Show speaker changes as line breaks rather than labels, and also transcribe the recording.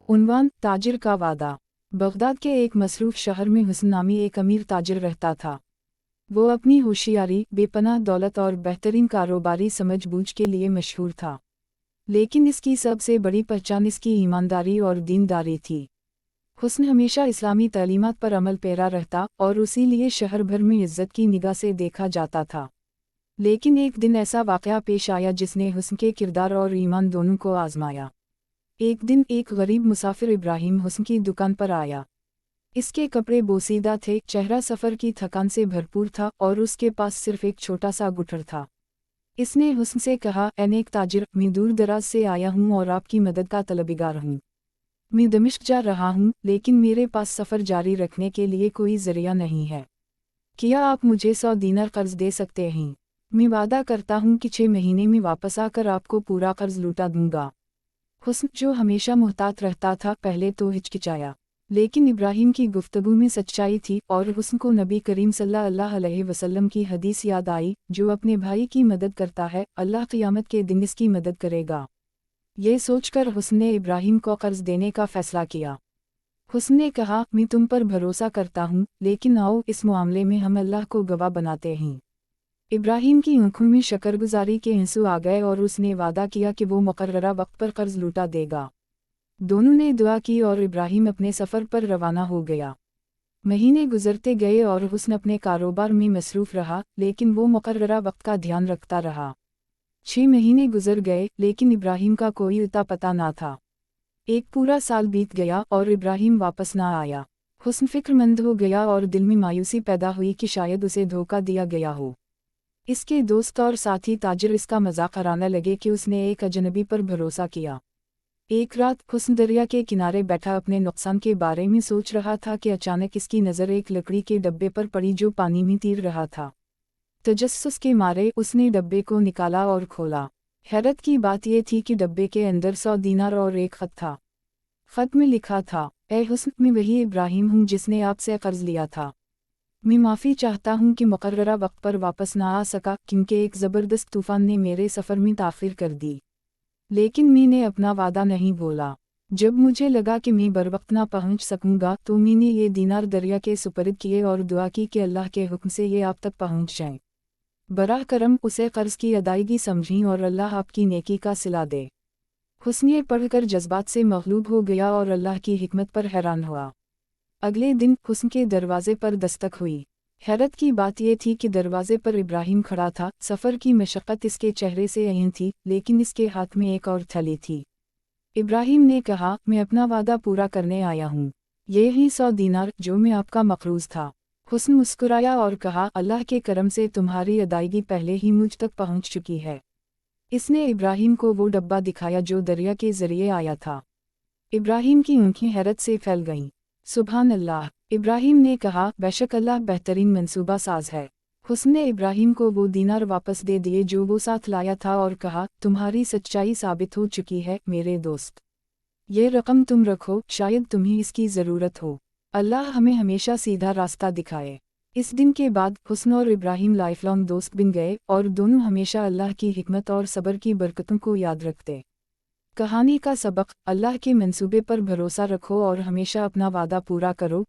उन्वान ताजिर का वादा। बगदाद के एक मसरूफ शहर में हुस्न नामी एक अमीर ताजिर रहता था। वो अपनी होशियारी, बेपनाह दौलत और बेहतरीन कारोबारी समझबूझ के लिए मशहूर था। लेकिन इसकी सबसे बड़ी पहचान इसकी ईमानदारी और दीनदारी थी। हुस्न हमेशा इस्लामी तालीमात पर अमल पेरा रहता और उसी लिए शहर भर में इज्जत की निगाह से देखा जाता था। लेकिन एक दिन ऐसा वाक़या पेश आया जिसने हुस्न के किरदार और ईमान दोनों को आजमाया। एक दिन एक गरीब मुसाफिर इब्राहिम हुस्न की दुकान पर आया। इसके कपड़े बोसीदा थे, चेहरा सफ़र की थकान से भरपूर था और उसके पास सिर्फ एक छोटा सा गुठर था। इसने हुस्न से कहा, "ऐ नेक ताजिर, मैं दूर दराज से आया हूँ और आपकी मदद का तलबगार हूँ। मैं दमिश्क जा रहा हूँ, लेकिन मेरे पास सफ़र जारी रखने के लिए कोई ज़रिया नहीं है। क्या आप मुझे 100 दीनार कर्ज दे सकते हैं? मैं वादा करता हूँ कि 6 महीने में वापस आकर आपको पूरा कर्ज लौटा दूंगा।" हुस्न, जो हमेशा मुहतात रहता था, पहले तो हिचकिचाया, लेकिन इब्राहिम की गुफ्तगू में सच्चाई थी और हुस्न को नबी करीम सल्लल्लाहु अलैहि वसल्लम की हदीस याद आई, जो अपने भाई की मदद करता है, अल्लाह क़यामत के दिन इसकी मदद करेगा। ये सोचकर हुस्न ने इब्राहिम को कर्ज देने का फ़ैसला किया। हुस्न ने कहा, "मैं तुम पर भरोसा करता हूँ, लेकिन आओ इस मामले में हम अल्लाह को गवाह बनाते हैं।" इब्राहिम की आंखों में शकरगुजारी के आंसू आ गए और उसने वादा किया कि वो मुकर्ररा वक्त पर कर्ज लौटा देगा। दोनों ने दुआ की और इब्राहिम अपने सफ़र पर रवाना हो गया। महीने गुजरते गए और हुस्न अपने कारोबार में मसरूफ़ रहा, लेकिन वो मुकर्ररा वक्त का ध्यान रखता रहा। 6 महीने गुजर गए, लेकिन इब्राहिम का कोई अता पता ना था। एक पूरा साल बीत गया और इब्राहिम वापस ना आया। हुस्न फिक्रमंद हो गया और दिल में मायूसी पैदा हुई कि शायद उसे धोखा दिया गया हो। इसके दोस्त और साथी ताजिर इसका मजाक उड़ाने लगे कि उसने एक अजनबी पर भरोसा किया। एक रात हुस्न दरिया के किनारे बैठा अपने नुकसान के बारे में सोच रहा था कि अचानक इसकी नज़र एक लकड़ी के डब्बे पर पड़ी जो पानी में तैर रहा था। तजस्सुस के मारे उसने डब्बे को निकाला और खोला। हैरत की बात यह थी कि डब्बे के अंदर 100 दीनार और एक ख़त था। ख़त में लिखा था, "ऐ हुस्न, मैं वही इब्राहिम हूँ जिसने आपसे कर्ज लिया था। मैं माफ़ी चाहता हूँ कि मुकर्ररा वक्त पर वापस ना आ सका, क्योंकि एक ज़बरदस्त तूफ़ान ने मेरे सफ़र में ताख़ीर कर दी। लेकिन मैंने अपना वादा नहीं भूला। जब मुझे लगा कि मैं बरवक्त ना पहुँच सकूँगा, तो मैंने ये दीनार दरिया के सुपर्द किए और दुआ की कि अल्लाह के हुक्म से ये आप तक पहुँच जाएं। बराह करम उसे कर्ज की अदायगी समझें और अल्लाह आपकी नेकी का सिला दे।" हुस्न ये पढ़कर जज्बात से मग़लूब हो गया और अल्लाह की हिकमत पर हैरान हुआ। अगले दिन हुस्न के दरवाजे पर दस्तक हुई। हैरत की बात यह थी कि दरवाजे पर इब्राहिम खड़ा था। सफ़र की मशक्क़त इसके चेहरे से अयं थी, लेकिन इसके हाथ में एक और थैली थी। इब्राहिम ने कहा, "मैं अपना वादा पूरा करने आया हूँ। ये ही 100 दीनार जो मैं आपका मक़रूज़ था।" हुस्न मुस्कुराया और कहा, "अल्लाह के करम से तुम्हारी अदायगी पहले ही मुझ तक पहुँच चुकी है।" इसने इब्राहिम को वो डब्बा दिखाया जो दरिया के ज़रिए आया था। इब्राहिम की आँखें हैरत से फैल गईं। सुभान अल्लाह! इब्राहिम ने कहा, "बेशक अल्लाह बेहतरीन मंसूबा साज है।" हुस्न ने इब्राहिम को वो दीनार वापस दे दिए जो वो साथ लाया था और कहा, "तुम्हारी सच्चाई साबित हो चुकी है मेरे दोस्त। ये रकम तुम रखो, शायद तुम्हें इसकी ज़रूरत हो। अल्लाह हमें हमेशा सीधा रास्ता दिखाए।" इस दिन के बाद हुस्न और इब्राहिम लाइफ लॉन्ग दोस्त बन गए और दोनों हमेशा अल्लाह की हिकमत और सब्र की बरकतों को याद रखते। कहानी का सबक: अल्लाह के मंसूबे पर भरोसा रखो और हमेशा अपना वादा पूरा करो।